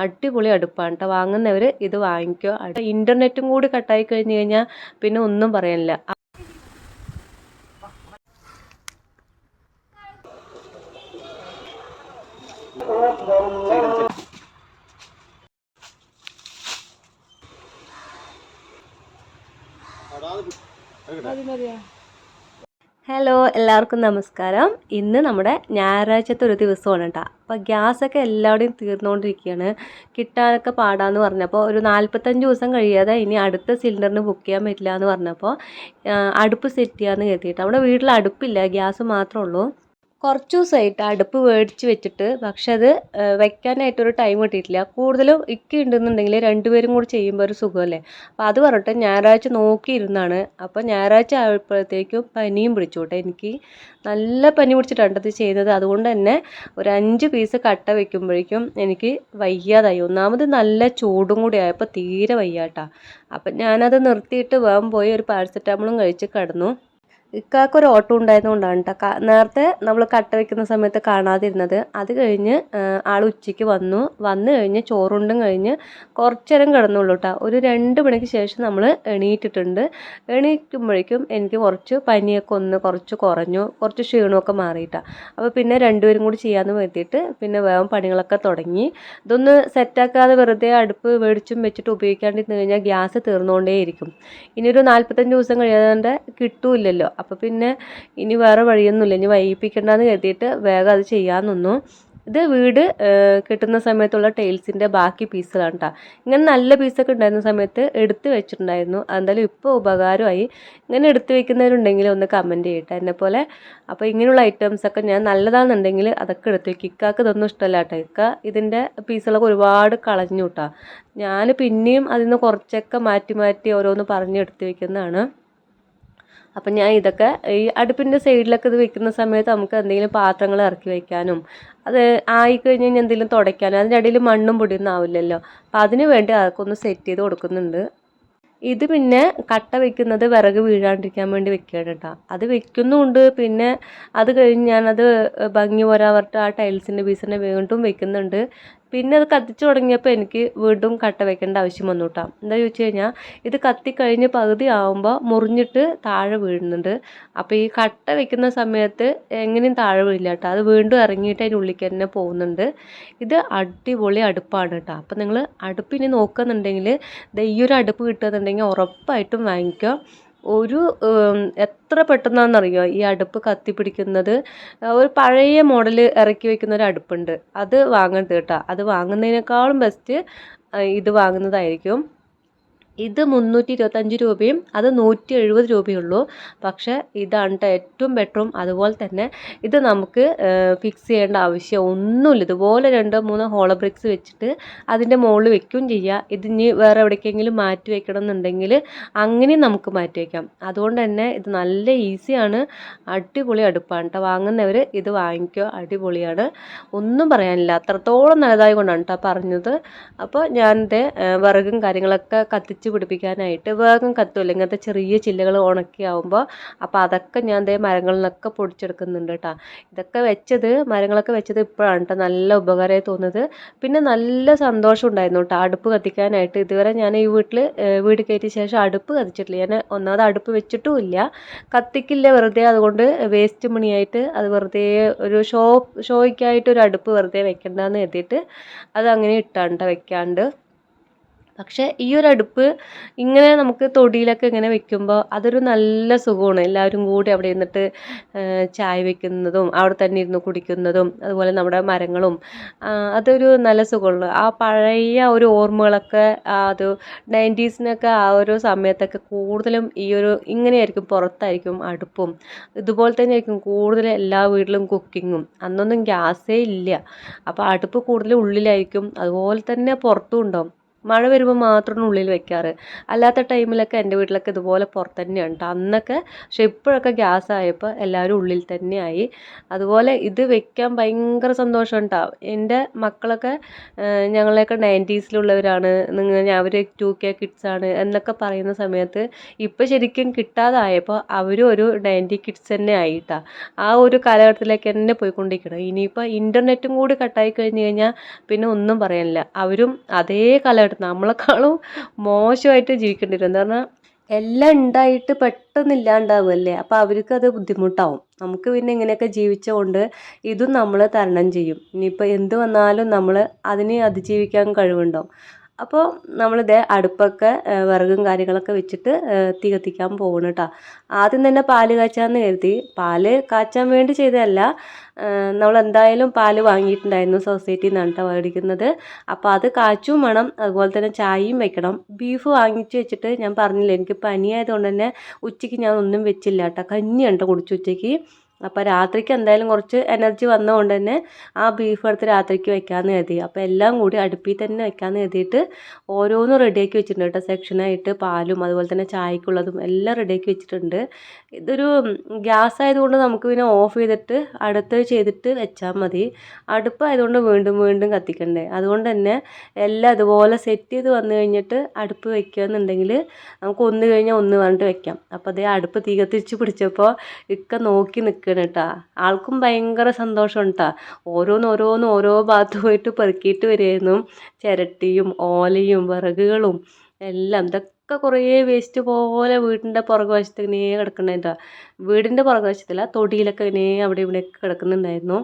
അടിപൊളി അടുപ്പാണ് കേട്ടോ. വാങ്ങുന്നവർ ഇത് വാങ്ങിക്കോ. ഇൻ്റർനെറ്റും കൂടി കട്ടായി കഴിഞ്ഞ് കഴിഞ്ഞാൽ പിന്നെ ഒന്നും പറയാനില്ല. ഹലോ, എല്ലാവർക്കും നമസ്കാരം. ഇന്ന് നമ്മുടെ ഞായറാഴ്ചത്തെ ഒരു ദിവസമാണ് കേട്ടോ. അപ്പോൾ ഗ്യാസൊക്കെ എല്ലാവരുടെയും തീർന്നുകൊണ്ടിരിക്കുകയാണ്. കിട്ടാനൊക്കെ പാടാന്ന് പറഞ്ഞപ്പോൾ ഒരു 45 ദിവസം കഴിയാതെ ഇനി അടുത്ത സിലിണ്ടറിന് ബുക്ക് ചെയ്യാൻ പറ്റില്ല എന്ന് പറഞ്ഞപ്പോൾ അടുപ്പ് സെറ്റ് ചെയ്യാമെന്ന് കരുതിയിട്ട്. അവിടെ വീട്ടിൽ അടുപ്പില്ല, ഗ്യാസ് മാത്രമേ ഉള്ളൂ. കുറച്ച് ദിവസമായിട്ട് അടുപ്പ് മേടിച്ച് വെച്ചിട്ട്, പക്ഷെ അത് വെക്കാനായിട്ടൊരു ടൈം കിട്ടിയിട്ടില്ല. കൂടുതലും ഇക്ക ഉണ്ടെന്നുണ്ടെങ്കിൽ രണ്ടുപേരും കൂടി ചെയ്യുമ്പോൾ ഒരു സുഖമല്ലേ. അപ്പോൾ അത് പറഞ്ഞിട്ട് ഞായറാഴ്ച നോക്കിയിരുന്നാണ്. അപ്പോൾ ഞായറാഴ്ച ആയപ്പോഴത്തേക്കും പനിയും പിടിച്ചു കേട്ടോ. എനിക്ക് നല്ല പനി പിടിച്ചിട്ടാണ് ഇത് ചെയ്തത്. അതുകൊണ്ട് തന്നെ ഒരു 5 പീസ് കട്ട വെക്കുമ്പോഴേക്കും എനിക്ക് വയ്യാതായി. ഒന്നാമത് നല്ല ചൂടും കൂടി ആയപ്പോൾ തീരെ വയ്യാട്ടാ. അപ്പം ഞാനത് നിർത്തിയിട്ട് വേഗം പോയി ഒരു പാരസെറ്റാമോളും കഴിച്ച് കിടന്നു. ഇക്കാക്കൊരു ഓട്ടം ഉണ്ടായതുകൊണ്ടാണ് കേട്ടോ നേരത്തെ നമ്മൾ കട്ട വയ്ക്കുന്ന സമയത്ത് കാണാതിരുന്നത്. അത് കഴിഞ്ഞ് ആൾ ഉച്ചയ്ക്ക് വന്നു കഴിഞ്ഞ് ചോറുണ്ടും കഴിഞ്ഞ് കുറച്ച് നേരം കിടന്നുള്ളൂ കേട്ടോ. ഒരു 2 മണിക്ക് ശേഷം നമ്മൾ എണീറ്റിട്ടുണ്ട്. എണീക്കുമ്പോഴേക്കും എനിക്ക് കുറച്ച് പനിയൊക്കെ ഒന്ന് കുറച്ച് കുറഞ്ഞു, കുറച്ച് ക്ഷീണമൊക്കെ മാറിയിട്ടാണ്. അപ്പോൾ പിന്നെ രണ്ടുപേരും കൂടി ചെയ്യാമെന്ന് വരുത്തിയിട്ട് പിന്നെ വേഗം പണികളൊക്കെ തുടങ്ങി. ഇതൊന്ന് സെറ്റാക്കാതെ വെറുതെ അടുപ്പ് മേടിച്ചും വെച്ചിട്ട് ഉപയോഗിക്കാണ്ടിരുന്ന് കഴിഞ്ഞാൽ ഗ്യാസ് തീർന്നുകൊണ്ടേയിരിക്കും. ഇനിയൊരു 45 ദിവസം കഴിയാതെ കിട്ടൂല്ലല്ലോ. അപ്പോൾ പിന്നെ ഇനി വേറെ വഴിയൊന്നുമില്ല, ഇനി വൈകിപ്പിക്കണ്ടെന്ന് കരുതിയിട്ട് വേഗം അത് ചെയ്യാൻ നിന്നു. ഇത് വീട് കിട്ടുന്ന സമയത്തുള്ള ടൈൽസിൻ്റെ ബാക്കി പീസുകളാണ് കേട്ടോ. ഇങ്ങനെ നല്ല പീസൊക്കെ ഉണ്ടായിരുന്ന സമയത്ത് എടുത്ത് വെച്ചിട്ടുണ്ടായിരുന്നു. എന്തായാലും ഇപ്പോൾ ഉപകാരമായി. ഇങ്ങനെ എടുത്ത് വെക്കുന്നവരുണ്ടെങ്കിൽ ഒന്ന് കമൻറ്റ് ചെയ്യട്ടെ എന്നെപ്പോലെ. അപ്പോൾ ഇങ്ങനെയുള്ള ഐറ്റംസൊക്കെ ഞാൻ നല്ലതാണെന്നുണ്ടെങ്കിൽ അതൊക്കെ എടുത്ത് വെക്കും. ഇക്കാക്ക് ഇതൊന്നും ഇഷ്ടമല്ല കേട്ടോ. ഇക്ക ഇതിൻ്റെ പീസുകളൊക്കെ ഒരുപാട് കളഞ്ഞു കേട്ടോ. ഞാൻ പിന്നെയും അതിൽ നിന്ന് കുറച്ചൊക്കെ മാറ്റി മാറ്റി ഓരോന്ന് പറഞ്ഞ് എടുത്ത് വെക്കുന്നതാണ്. അപ്പം ഞാൻ ഇതൊക്കെ ഈ അടുപ്പിൻ്റെ സൈഡിലൊക്കെ ഇത് വെക്കുന്ന സമയത്ത് നമുക്ക് എന്തെങ്കിലും പാത്രങ്ങൾ ഇറക്കി വയ്ക്കാനും അത് ആയിക്കഴിഞ്ഞ് കഴിഞ്ഞാൽ എന്തെങ്കിലും തുടയ്ക്കാനും അതിൻ്റെ ഇടയിൽ മണ്ണും പൊടിയൊന്നും ആവില്ലല്ലോ. അപ്പം അതിന് വേണ്ടി അതൊക്കെ ഒന്ന് സെറ്റ് ചെയ്ത് കൊടുക്കുന്നുണ്ട്. ഇത് പിന്നെ കട്ട വെക്കുന്നത് വിറക് വീഴാണ്ടിരിക്കാൻ വേണ്ടി വെക്കുകയാണ് കേട്ടോ. അത് വെക്കുന്നുമുണ്ട്. പിന്നെ അത് കഴിഞ്ഞ് ഞാനത് ഭംഗി പോരാ പറഞ്ഞിട്ട് ആ ടൈൽസിൻ്റെ പീസിനെ വീണ്ടും വെക്കുന്നുണ്ട്. പിന്നെ അത് കത്തിച്ച് തുടങ്ങിയപ്പോൾ എനിക്ക് വീണ്ടും കട്ട വെക്കേണ്ട ആവശ്യം വന്നു കേട്ടോ. എന്താ ചോദിച്ചു കഴിഞ്ഞാൽ ഇത് കത്തിക്കഴിഞ്ഞ് പകുതി ആകുമ്പോൾ മുറിഞ്ഞിട്ട് താഴെ വീഴുന്നുണ്ട്. അപ്പോൾ ഈ കട്ട വെക്കുന്ന സമയത്ത് എങ്ങനെയും താഴെ വീഴില്ല കേട്ടോ. അത് വീണ്ടും ഇറങ്ങിയിട്ട് അതിൻ്റെ ഉള്ളിലേക്ക് തന്നെ പോകുന്നുണ്ട്. ഇത് അടിപൊളി അടുപ്പാണ് കേട്ടോ. അപ്പോൾ നിങ്ങൾ അടുപ്പിനി നോക്കുന്നുണ്ടെങ്കിൽ ഈ ഒരു അടുപ്പ് കിട്ടുന്നുണ്ടെങ്കിൽ ഉറപ്പായിട്ടും വാങ്ങിക്കുക. ഒരു എത്ര പെട്ടെന്നാണെന്നറിയോ ഈ അടുപ്പ് കത്തിപ്പിടിക്കുന്നത്. ഒരു പഴയ മോഡൽ ഇറക്കി വെക്കുന്ന ഒരു അടുപ്പുണ്ട്, അത് വാങ്ങരുത് കേട്ടോ. അത് വാങ്ങുന്നതിനേക്കാളും ബെസ്റ്റ് ഇത് വാങ്ങുന്നതായിരിക്കും. ഇത് 325 രൂപയും അത് 170 രൂപയുള്ളൂ. പക്ഷേ ഇതാണ് കേട്ടോ ഏറ്റവും ബെറ്ററും. അതുപോലെ തന്നെ ഇത് നമുക്ക് ഫിക്സ് ചെയ്യേണ്ട ആവശ്യം ഒന്നുമില്ല. ഇതുപോലെ 2-3 ഹോളോ ബ്രിക്സ് വെച്ചിട്ട് അതിൻ്റെ മുകളിൽ വെക്കുകയും ചെയ്യുക. ഇതിന് വേറെ എവിടേക്കെങ്കിലും മാറ്റി വെക്കണം എന്നുണ്ടെങ്കിൽ അങ്ങനെയും നമുക്ക് മാറ്റി വയ്ക്കാം. അതുകൊണ്ട് തന്നെ ഇത് നല്ല ഈസിയാണ്. അടിപൊളി അടുപ്പാണ് കേട്ടോ. വാങ്ങുന്നവർ ഇത് വാങ്ങിക്കുക, അടിപൊളിയാണ്. ഒന്നും പറയാനില്ല, അത്രത്തോളം നല്ലതായി കൊണ്ടാണ് കേട്ടോ പറഞ്ഞത്. അപ്പോൾ ഞാനിത് വിറകും കാര്യങ്ങളൊക്കെ കത്തിച്ച് പിടിപ്പിക്കാനായിട്ട് വേഗം കത്തുമല്ലോ ഇങ്ങനത്തെ ചെറിയ ചില്ലകൾ ഉണക്കിയാവുമ്പോൾ. അപ്പോൾ അതൊക്കെ ഞാൻ ദേ മരങ്ങളിൽ നിന്നൊക്കെ പൊടിച്ചെടുക്കുന്നുണ്ട് കേട്ടോ. ഇതൊക്കെ മരങ്ങളൊക്കെ വെച്ചത് ഇപ്പോഴാണ് കേട്ടോ നല്ല ഉപകാരമായി തോന്നുന്നത്. പിന്നെ നല്ല സന്തോഷം ഉണ്ടായിരുന്നു കേട്ടോ അടുപ്പ് കത്തിക്കാനായിട്ട്. ഇതുവരെ ഞാൻ ഈ വീട് കയറ്റിയ ശേഷം അടുപ്പ് കത്തിച്ചിട്ടില്ല. ഞാൻ ഒന്നാമത് അടുപ്പ് വെച്ചിട്ടുമില്ല, കത്തിക്കില്ല വെറുതെ. അതുകൊണ്ട് വേസ്റ്റ് മണിയായിട്ട് അത് വെറുതെ ഒരു ഷോയ്ക്കായിട്ട് ഒരു അടുപ്പ് വെറുതെ വെക്കണ്ടെന്ന് കരുതിയിട്ട് അത് അങ്ങനെ ഇട്ടാണ് കേട്ടോ വെക്കാണ്ട്. പക്ഷേ ഈ ഒരു അടുപ്പ് ഇങ്ങനെ നമുക്ക് തൊടിയിലൊക്കെ ഇങ്ങനെ വെക്കുമ്പോൾ അതൊരു നല്ല സുഖമാണ്. എല്ലാവരും കൂടി അവിടെ ഇരുന്നിട്ട് ചായ വെക്കുന്നതും അവിടെ തന്നെ ഇരുന്ന് കുടിക്കുന്നതും അതുപോലെ നമ്മുടെ മരങ്ങളും അതൊരു നല്ല സുഖമുള്ളൂ. ആ പഴയ ഒരു ഓർമ്മകളൊക്കെ അത് 90s ആ ഒരു സമയത്തൊക്കെ കൂടുതലും ഈ ഒരു ഇങ്ങനെയായിരിക്കും, പുറത്തായിരിക്കും അടുപ്പും. ഇതുപോലെ തന്നെ ആയിരിക്കും കൂടുതൽ എല്ലാ വീട്ടിലും കുക്കിങ്ങും. അന്നൊന്നും ഗ്യാസേ ഇല്ല. അപ്പോൾ അടുപ്പ് കൂടുതൽ ഉള്ളിലായിരിക്കും, അതുപോലെ തന്നെ പുറത്തും ഉണ്ടാവും. മഴ വരുമ്പോൾ മാത്രമാണ് ഉള്ളിൽ വെക്കാറ്. അല്ലാത്ത ടൈമിലൊക്കെ എൻ്റെ വീട്ടിലൊക്കെ ഇതുപോലെ പുറത്ത് തന്നെയാണ് കേട്ടോ അന്നൊക്കെ. പക്ഷെ ഇപ്പോഴൊക്കെ ഗ്യാസ് ആയപ്പോൾ എല്ലാവരും ഉള്ളിൽ തന്നെയായി. അതുപോലെ ഇത് വെക്കാൻ ഭയങ്കര സന്തോഷം കേട്ടോ. എൻ്റെ മക്കളൊക്കെ ഞങ്ങളെയൊക്കെ 90s-ലുള്ളവരാണ്, അവർ 2K കിഡ്സ് ആണ് എന്നൊക്കെ പറയുന്ന സമയത്ത് ഇപ്പം ശരിക്കും കിട്ടാതായപ്പോൾ അവരും ഒരു 90 കിഡ്സ് തന്നെ ആയിട്ടാ. ആ ഒരു കാലഘട്ടത്തിലേക്ക് തന്നെ പോയിക്കൊണ്ടിരിക്കണം. ഇനിയിപ്പോൾ ഇൻ്റർനെറ്റും കൂടി കട്ടായി കഴിഞ്ഞ് കഴിഞ്ഞാൽ പിന്നെ ഒന്നും പറയാനില്ല. അവരും അതേ കാലഘട്ടം നമ്മളെക്കാളും മോശമായിട്ട് ജീവിക്കേണ്ടി വരും. എന്താ പറഞ്ഞാൽ എല്ലാം ഉണ്ടായിട്ട് പെട്ടെന്ന് ഇല്ലാണ്ടാവുമല്ലേ, അപ്പോൾ അവർക്കത് ബുദ്ധിമുട്ടാവും. നമുക്ക് പിന്നെ ഇങ്ങനെയൊക്കെ ജീവിച്ചുകൊണ്ട് ഇതും നമ്മൾ തരണം ചെയ്യും. ഇനിയിപ്പോൾ എന്ത് വന്നാലും നമ്മൾ അതിനെ അതിജീവിക്കാൻ കഴിവുണ്ടാവും. അപ്പോൾ നമ്മളിതേ അടുപ്പൊക്കെ വിറകും കാര്യങ്ങളൊക്കെ വെച്ചിട്ട് തീ കത്തിക്കാൻ പോകണം കേട്ടോ. ആദ്യം തന്നെ പാല് കാച്ചാന്ന് കരുതി. പാല് കാച്ചാൻ വേണ്ടി ചെയ്തതല്ല, നമ്മളെന്തായാലും പാല് വാങ്ങിയിട്ടുണ്ടായിരുന്നു, സൊസൈറ്റിയിൽ നിന്നാണ് കേട്ടോ മേടിക്കുന്നത്. അപ്പോൾ അത് കാച്ചും വേണം, അതുപോലെ തന്നെ ചായയും വെക്കണം. ബീഫ് വാങ്ങിച്ച് വെച്ചിട്ട് ഞാൻ പറഞ്ഞില്ല, എനിക്ക് പനിയായതുകൊണ്ട് തന്നെ ഉച്ചയ്ക്ക് ഞാൻ ഒന്നും വെച്ചില്ല കേട്ടോ. കഞ്ഞിയാണ് കേട്ടോ കുടിച്ചു ഉച്ചയ്ക്ക്. അപ്പോൾ രാത്രിക്ക് എന്തായാലും കുറച്ച് എനർജി വന്നതുകൊണ്ട് തന്നെ ആ ബീഫ് എടുത്ത് രാത്രിക്ക് വെക്കാമെന്ന് കരുതി. അപ്പോൾ എല്ലാം കൂടി അടുപ്പിൽ തന്നെ വെക്കാമെന്ന് കരുതിയിട്ട് ഓരോന്നും റെഡിയാക്കി വെച്ചിട്ടുണ്ട് കേട്ടോ. സെക്ഷനായിട്ട് പാലും അതുപോലെ തന്നെ ചായക്കുള്ളതും എല്ലാം റെഡിയാക്കി വെച്ചിട്ടുണ്ട്. ഇതൊരു ഗ്യാസ് ആയതുകൊണ്ട് നമുക്ക് പിന്നെ ഓഫ് ചെയ്തിട്ട് അടുത്ത് ചെയ്തിട്ട് വെച്ചാൽ മതി. അടുപ്പായതുകൊണ്ട് വീണ്ടും വീണ്ടും കത്തിക്കണ്ടേ. അതുകൊണ്ട് തന്നെ എല്ലാം അതുപോലെ സെറ്റ് ചെയ്ത് വന്നു കഴിഞ്ഞിട്ട് അടുപ്പ് വെക്കുകയെന്നുണ്ടെങ്കിൽ നമുക്ക് ഒന്ന് കഴിഞ്ഞാൽ ഒന്ന് പറഞ്ഞിട്ട് വെക്കാം. അപ്പോൾ അതേ അടുപ്പ് തീ കത്തിച്ച് പിടിച്ചപ്പോൾ ഇക്ക നോക്കി നിൽക്കണം കേട്ടോ. ആൾക്കും ഭയങ്കര സന്തോഷം കേട്ടോ. ഓരോന്ന് ഓരോ ഭാഗത്ത് പോയിട്ട് പെറുക്കിയിട്ട് വരുമായിരുന്നു. ചിരട്ടിയും ഓലയും വിറകുകളും എല്ലാം. ഇതൊക്കെ കുറേ വേസ്റ്റ് പോലെ വീടിൻ്റെ പുറകുവശത്ത് ഇങ്ങനെ കിടക്കുന്നുണ്ടായിട്ടോ. വീടിൻ്റെ പുറകുവശത്തില്ല, തൊടിയിലൊക്കെ ഇങ്ങനെ അവിടെ ഇവിടെയൊക്കെ കിടക്കുന്നുണ്ടായിരുന്നു.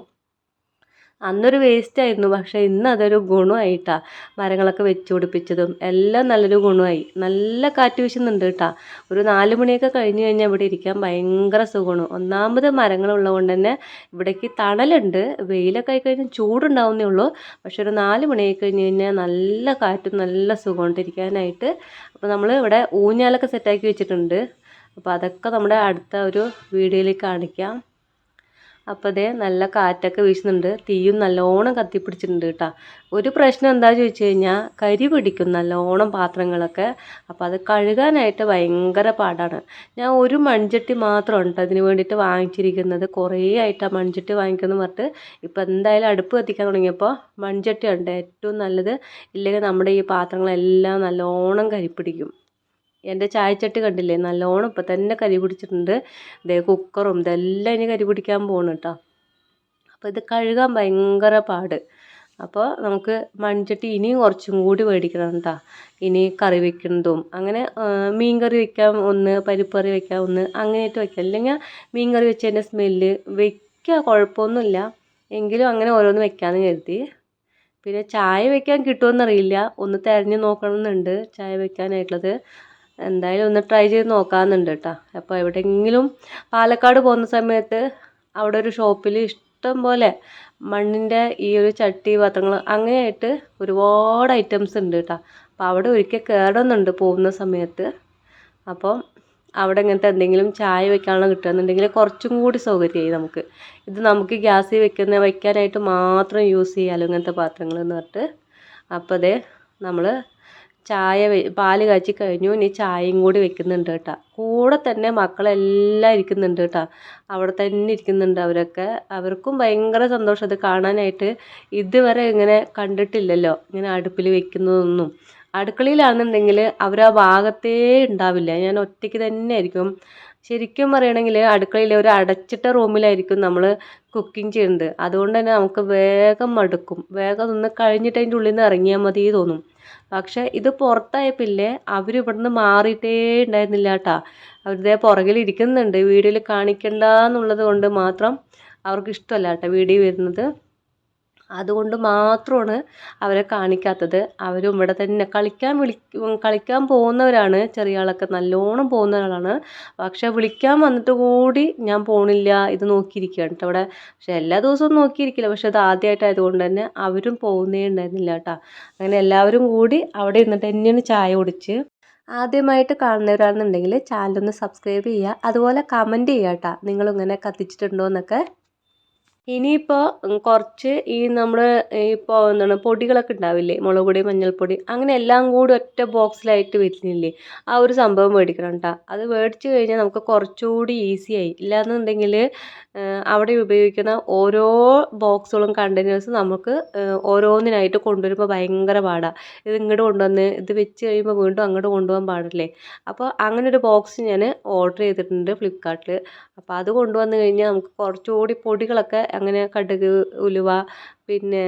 അന്നൊരു വേസ്റ്റ് ആയിരുന്നു, പക്ഷേ ഇന്ന് അതൊരു ഗുണമായിട്ടാ. മരങ്ങളൊക്കെ വെച്ച് പിടിപ്പിച്ചതും എല്ലാം നല്ലൊരു ഗുണമായി. നല്ല കാറ്റ് വീശുന്നുണ്ട് കേട്ടോ. ഒരു 4 മണിയൊക്കെ കഴിഞ്ഞ് കഴിഞ്ഞാൽ ഇവിടെ ഇരിക്കാൻ ഭയങ്കര സുഖമാണ്. ഒന്നാമത് മരങ്ങളുള്ളത് കൊണ്ട് തന്നെ ഇവിടേക്ക് തണലുണ്ട്. വെയിലൊക്കെ ആയി കഴിഞ്ഞാൽ ചൂടുണ്ടാവുന്നേ ഉള്ളൂ. പക്ഷെ ഒരു 4 മണിയായി കഴിഞ്ഞ് കഴിഞ്ഞാൽ നല്ല കാറ്റും നല്ല സുഖമുണ്ട് ഇരിക്കാനായിട്ട്. അപ്പോൾ നമ്മൾ ഇവിടെ ഊഞ്ഞാലൊക്കെ സെറ്റാക്കി വെച്ചിട്ടുണ്ട്. അപ്പോൾ അതൊക്കെ നമ്മുടെ അടുത്ത ഒരു വീഡിയോയിൽ കാണിക്കാം. അപ്പോൾ അതേ നല്ല കാറ്റൊക്കെ വീശുന്നുണ്ട്. തീയും നല്ലോണം കത്തിപ്പിടിച്ചിട്ടുണ്ട് കേട്ടോ. ഒരു പ്രശ്നം എന്താ ചോദിച്ചു കഴിഞ്ഞാൽ കരി പിടിക്കും നല്ലോണം പാത്രങ്ങളൊക്കെ. അപ്പോൾ അത് കഴുകാനായിട്ട് ഭയങ്കര പാടാണ്. ഞാൻ ഒരു മൺചട്ടി മാത്രമാണ് കേട്ടോ അതിന് വേണ്ടിയിട്ട് വാങ്ങിച്ചിരിക്കുന്നത്. കുറേ ആയിട്ട് ആ മൺചട്ടി വാങ്ങിക്കുമെന്ന് പറഞ്ഞിട്ട് ഇപ്പോൾ എന്തായാലും അടുപ്പ് കത്തിക്കാൻ തുടങ്ങിയപ്പോൾ മൺചട്ടിയുണ്ട് ഏറ്റവും നല്ലത്. ഇല്ലെങ്കിൽ നമ്മുടെ ഈ പാത്രങ്ങളെല്ലാം നല്ലോണം കരിപ്പിടിക്കും. എൻ്റെ ചായച്ചട്ടി കണ്ടില്ലേ, നല്ലോണം ഇപ്പം തന്നെ കരി പിടിച്ചിട്ടുണ്ട്. ഇതേ കുക്കറും ഇതെല്ലാം ഇനി കരി പിടിക്കാൻ പോകണം കേട്ടോ. അപ്പോൾ ഇത് കഴുകാൻ ഭയങ്കര പാട്. അപ്പോൾ നമുക്ക് മൺചട്ടി ഇനിയും കുറച്ചും കൂടി മേടിക്കണം കേട്ടോ. ഇനി കറി വെക്കുന്നതും അങ്ങനെ മീൻ കറി വെക്കാം ഒന്ന്, പരിപ്പ് കറി വെക്കാം ഒന്ന്, അങ്ങനെയായിട്ട് വെക്കാം. അല്ലെങ്കിൽ മീൻ കറി വെച്ചതിൻ്റെ സ്മെല്ല് വെക്കുക കുഴപ്പമൊന്നുമില്ല, എങ്കിലും അങ്ങനെ ഓരോന്ന് വെക്കാമെന്ന് കരുതി. പിന്നെ ചായ വെക്കാൻ കിട്ടുമെന്നറിയില്ല, ഒന്ന് തിരഞ്ഞ് നോക്കണമെന്നുണ്ട് ചായ വെക്കാനായിട്ടുള്ളത്. എന്തായാലും ഒന്ന് ട്രൈ ചെയ്ത് നോക്കാമെന്നുണ്ട് കേട്ടോ. അപ്പോൾ എവിടെയെങ്കിലും പാലക്കാട് പോകുന്ന സമയത്ത് അവിടെ ഒരു ഷോപ്പിൽ ഇഷ്ടം പോലെ മണ്ണിൻ്റെ ഈ ഒരു ചട്ടി പാത്രങ്ങൾ അങ്ങനെയായിട്ട് ഒരുപാട് ഐറ്റംസ് ഉണ്ട് കേട്ടോ. അപ്പോൾ അവിടെ ഒരിക്കൽ കയറുന്നുണ്ട് പോകുന്ന സമയത്ത്. അപ്പം അവിടെ ഇങ്ങനത്തെ എന്തെങ്കിലും ചായ വെക്കാനുള്ള കിട്ടുകയെന്നുണ്ടെങ്കിൽ കുറച്ചും കൂടി സൗകര്യമായി നമുക്ക്. ഇത് നമുക്ക് ഗ്യാസിൽ വയ്ക്കാനായിട്ട് മാത്രം യൂസ് ചെയ്യാമല്ലോ ഇങ്ങനത്തെ പാത്രങ്ങൾ എന്ന് പറഞ്ഞിട്ട്. അപ്പോൾ അതേ നമ്മൾ പാല് കാച്ചി കഴിഞ്ഞു. ഇനി ചായയും കൂടി വെക്കുന്നുണ്ട് കേട്ടോ. കൂടെ തന്നെ മക്കളെല്ലാം ഇരിക്കുന്നുണ്ട് കേട്ടോ. അവിടെ തന്നെ ഇരിക്കുന്നുണ്ട് അവരൊക്കെ. അവർക്കും ഭയങ്കര സന്തോഷം അത് കാണാനായിട്ട്. ഇതുവരെ ഇങ്ങനെ കണ്ടിട്ടില്ലല്ലോ ഇങ്ങനെ അടുപ്പിൽ വെക്കുന്നതൊന്നും. അടുക്കളയിലാണെന്നുണ്ടെങ്കിൽ അവർ ആ ഭാഗത്തേ ഉണ്ടാവില്ല. ഞാൻ ഒറ്റയ്ക്ക് തന്നെ ആയിരിക്കും. ശരിക്കും പറയുകയാണെങ്കിൽ അടുക്കളയിൽ ഒരു അടച്ചിട്ട റൂമിലായിരിക്കും നമ്മൾ കുക്കിംഗ് ചെയ്യുന്നത്. അതുകൊണ്ട് തന്നെ നമുക്ക് വേഗം മടുക്കും. വേഗം ഒന്ന് കഴിഞ്ഞിട്ട് അതിൻ്റെ ഉള്ളിൽ നിന്ന് ഇറങ്ങിയാൽ മതി തോന്നും. പക്ഷേ ഇത് പുറത്തായപ്പില്ലേ അവരിവിടുന്ന് മാറിയിട്ടേ ഉണ്ടായിരുന്നില്ല കേട്ടോ. അവരുടെ പുറകിൽ ഇരിക്കുന്നുണ്ട്. വീഡിയോയിൽ കാണിക്കണ്ട എന്നുള്ളത് കൊണ്ട് മാത്രം അവർക്ക് ഇഷ്ടമല്ല കേട്ടോ വീഡിയോ വരുന്നത്. അതുകൊണ്ട് മാത്രമാണ് അവരെ കാണിക്കാത്തത്. അവരും ഇവിടെ തന്നെ കളിക്കാൻ പോകുന്നവരാണ്. ചെറിയ ആളൊക്കെ നല്ലോണം പോകുന്ന ആളാണ്. പക്ഷെ വിളിക്കാൻ വന്നിട്ട് കൂടി ഞാൻ പോണില്ല, ഇത് നോക്കിയിരിക്കുകയാണ് കേട്ടോ അവിടെ. പക്ഷെ എല്ലാ ദിവസവും നോക്കിയിരിക്കില്ല. പക്ഷെ അത് ആദ്യമായിട്ടായതുകൊണ്ട് തന്നെ അവരും പോകുന്നേ ഉണ്ടായിരുന്നില്ല കേട്ടോ. അങ്ങനെ എല്ലാവരും കൂടി അവിടെ ഇരുന്നിട്ട് തന്നെയാണ് ചായ കുടിച്ച്. ആദ്യമായിട്ട് കാണുന്നവരാണെന്നുണ്ടെങ്കിൽ ചാനലൊന്ന് സബ്സ്ക്രൈബ് ചെയ്യുക. അതുപോലെ കമൻറ്റ് ചെയ്യുക കേട്ടോ, നിങ്ങളിങ്ങനെ കത്തിച്ചിട്ടുണ്ടോ എന്നൊക്കെ. ഇനിയിപ്പോൾ കുറച്ച് ഈ നമ്മൾ ഇപ്പോൾ എന്താണ് പൊടികളൊക്കെ ഉണ്ടാവില്ലേ, മുളക് പൊടി, മഞ്ഞൾപ്പൊടി, അങ്ങനെ എല്ലാം കൂടി ഒറ്റ ബോക്സിലായിട്ട് വരുന്നില്ലേ, ആ ഒരു സംഭവം മേടിക്കണം കേട്ടോ. അത് മേടിച്ച് കഴിഞ്ഞാൽ നമുക്ക് കുറച്ചുകൂടി ഈസിയായി. ഇല്ലാന്നുണ്ടെങ്കിൽ അവിടെ ഉപയോഗിക്കുന്ന ഓരോ ബോക്സുകളും കണ്ടെയ്നേഴ്സും നമുക്ക് ഓരോന്നിനായിട്ട് കൊണ്ടുവരുമ്പോൾ ഭയങ്കര പാടാണ്. ഇത് ഇങ്ങോട്ട് കൊണ്ടുവന്ന് ഇത് വെച്ച് കഴിയുമ്പോൾ വീണ്ടും അങ്ങോട്ട് കൊണ്ടുപോകാൻ പാടില്ലേ. അപ്പോൾ അങ്ങനെ ഒരു ബോക്സ് ഞാൻ ഓർഡർ ചെയ്തിട്ടുണ്ട് ഫ്ലിപ്കാർട്ടിൽ. അപ്പോൾ അത് കൊണ്ടുവന്ന് കഴിഞ്ഞാൽ നമുക്ക് കുറച്ചുകൂടി പൊടികളൊക്കെ അങ്ങനെ കടുക്, ഉലുവ, പിന്നെ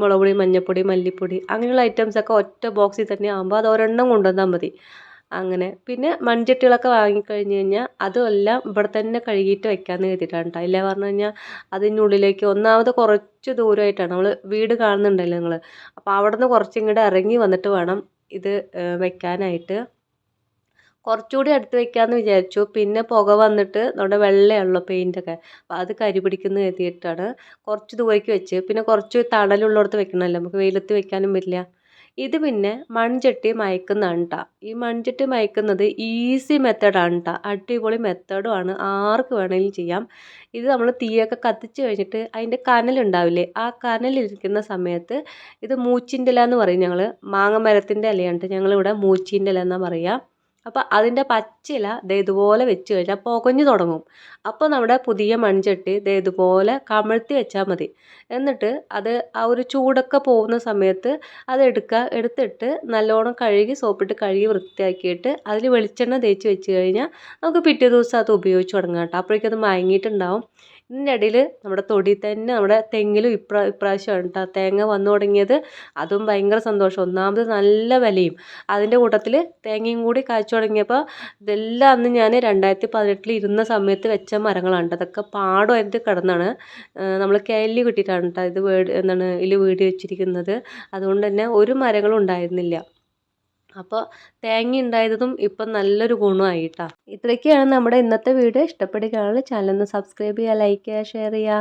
മുളക് പൊടി, മഞ്ഞൾപ്പൊടി, മല്ലിപ്പൊടി, അങ്ങനെയുള്ള ഐറ്റംസൊക്കെ ഒറ്റ ബോക്സിൽ തന്നെ ആകുമ്പോൾ അത് ഒരെണ്ണം കൊണ്ടുവന്നാൽ മതി. അങ്ങനെ പിന്നെ മൺചട്ടികളൊക്കെ വാങ്ങിക്കഴിഞ്ഞ് കഴിഞ്ഞാൽ അതെല്ലാം ഇവിടെ തന്നെ കഴുകിയിട്ട് വെക്കാമെന്ന് കരുതിയിട്ടാണ് കേട്ടോ. ഇല്ല പറഞ്ഞു കഴിഞ്ഞാൽ അതിനുള്ളിലേക്ക് ഒന്നാമത് കുറച്ച് ദൂരമായിട്ടാണ്, നമ്മൾ വീട് കാണുന്നുണ്ടല്ലോ നിങ്ങൾ, അപ്പോൾ അവിടെ നിന്ന് കുറച്ചിങ്ങോട്ട് ഇറങ്ങി വന്നിട്ട് വേണം ഇത് വെക്കാനായിട്ട്. കുറച്ചുകൂടി അടുത്ത് വെക്കാമെന്ന് വിചാരിച്ചു. പിന്നെ പുക വന്നിട്ട് നമ്മുടെ വെള്ളയാണല്ലോ പെയിൻ്റൊക്കെ, അപ്പോൾ അത് കരി പിടിക്കുന്ന കരുതിയിട്ടാണ് കുറച്ച് ദൂരേക്ക് വെച്ച്. പിന്നെ കുറച്ച് തണലുള്ളിടത്ത് വെക്കണമല്ലോ, നമുക്ക് വെയിലത്ത് വെക്കാനും പറ്റില്ല. ഇത് പിന്നെ മൺചട്ടി മയക്കുന്നതാണ് കേട്ടോ. ഈ മൺചട്ടി മയക്കുന്നത് ഈസി മെത്തേഡാണ് കേട്ടോ, അടിപൊളി മെത്തേഡുമാണ്, ആർക്ക് വേണമെങ്കിലും ചെയ്യാം. ഇത് നമ്മൾ തീയൊക്കെ കത്തിച്ച് കഴിഞ്ഞിട്ട് അതിൻ്റെ കനലുണ്ടാവില്ലേ, ആ കനലിരിക്കുന്ന സമയത്ത് ഇത് മൂച്ചിൻ്റെ ഇല എന്ന് പറയും ഞങ്ങൾ, മാങ്ങ മരത്തിൻ്റെ ഇലയാണ് ഞങ്ങളിവിടെ മൂച്ചിൻ്റെ ഇല എന്നാണ് പറയുക. അപ്പോൾ അതിൻ്റെ പച്ചില ദേ ഇതുപോലെ വെച്ച് കഴിഞ്ഞാൽ പുകഞ്ഞു തുടങ്ങും. അപ്പോൾ നമ്മുടെ പുതിയ മൺചട്ടി ദേ ഇതുപോലെ കമഴ്ത്തി വെച്ചാൽ മതി. എന്നിട്ട് അത് ആ ഒരു ചൂടൊക്കെ പോകുന്ന സമയത്ത് അത് എടുത്തിട്ട് നല്ലോണം കഴുകി സോപ്പിട്ട് കഴുകി വൃത്തിയാക്കിയിട്ട് അതിൽ വെളിച്ചെണ്ണ തേച്ച് വെച്ച് കഴിഞ്ഞാൽ നമുക്ക് പിറ്റേ ദിവസം അത് ഉപയോഗിച്ച് തുടങ്ങാം കേട്ടോ. അപ്പോഴേക്കും അത് മയങ്ങിയിട്ടുണ്ടാവും. ഇതിൻ്റെ ഇടയിൽ നമ്മുടെ തൊടിയിൽ തന്നെ നമ്മുടെ തെങ്ങിലും ഇപ്രാവശ്യമാണ് കേട്ടോ തേങ്ങ വന്നു തുടങ്ങിയത്. അതും ഭയങ്കര സന്തോഷം. ഒന്നാമത് നല്ല വിലയും, അതിൻ്റെ കൂട്ടത്തിൽ തേങ്ങയും കൂടി കായ്ച്ചു തുടങ്ങിയപ്പോൾ ഇതെല്ലാം അന്ന് ഞാൻ 2018 ഇരുന്ന സമയത്ത് വെച്ച മരങ്ങളാണ് കേട്ടോ. അതൊക്കെ പാടമായിട്ട് കിടന്നാണ്. നമ്മൾ കെല്ലി കിട്ടിയിട്ടാണ് കേട്ടോ ഇത് ഇതിൽ വീട് വെച്ചിരിക്കുന്നത്. അതുകൊണ്ട് തന്നെ ഒരു മരങ്ങളും ഉണ്ടായിരുന്നില്ല. അപ്പോൾ തേങ്ങ ഉണ്ടായതും ഇപ്പം നല്ലൊരു ഗുണമായി കേട്ടോ. ഇത്രയൊക്കെയാണ് നമ്മുടെ ഇന്നത്തെ വീഡിയോ. ഇഷ്ടപ്പെടുകയാണെങ്കിൽ ചാനൽ ഒന്ന് സബ്സ്ക്രൈബ് ചെയ്യുക, ലൈക്ക് ചെയ്യുക, ഷെയർ ചെയ്യുക.